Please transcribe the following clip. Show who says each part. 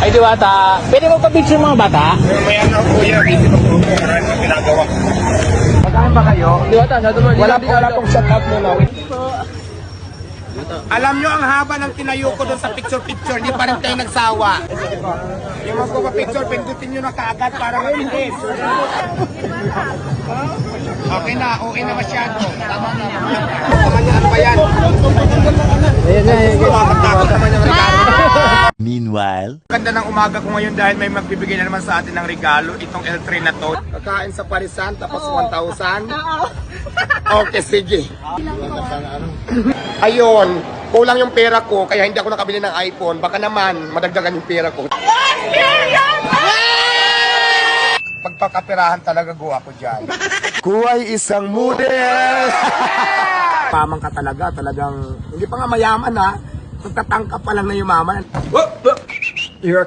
Speaker 1: Ay, Diwata, pwede mo pa-picture mga bata?
Speaker 2: May ano kuya, hindi pa po marami pang ginagawa.
Speaker 1: Magkain ba kayo? Diwata, wala pong shut up muna.
Speaker 2: Alam nyo ang haba ng tinayo ko doon sa picture-picture, hindi pa rin tayo nagsawa. Yung magpapapicture, pindutin nyo na kaagad para mabilis. Okay na, okay na masyado. Tama na. Ano ba yan? Takot naman yung regalo.
Speaker 3: Meanwhile,
Speaker 2: Ganda ng umaga ko ngayon dahil may magbibigay na naman sa atin ng regalo. Itong L3 na to. Kakain sa parisan, tapos 1,000. Okay, sige. Ayun, kulang yung pera ko, kaya hindi ako nakabili ng iPhone. Baka naman, madagdagan yung pera ko. Pagpakapirahan talaga go ako dyan.
Speaker 3: kuway isang model!
Speaker 2: Pamang ka talaga, talagang, hindi pa nga mayaman ha. Pagtatangka pa lang na yumaman. You're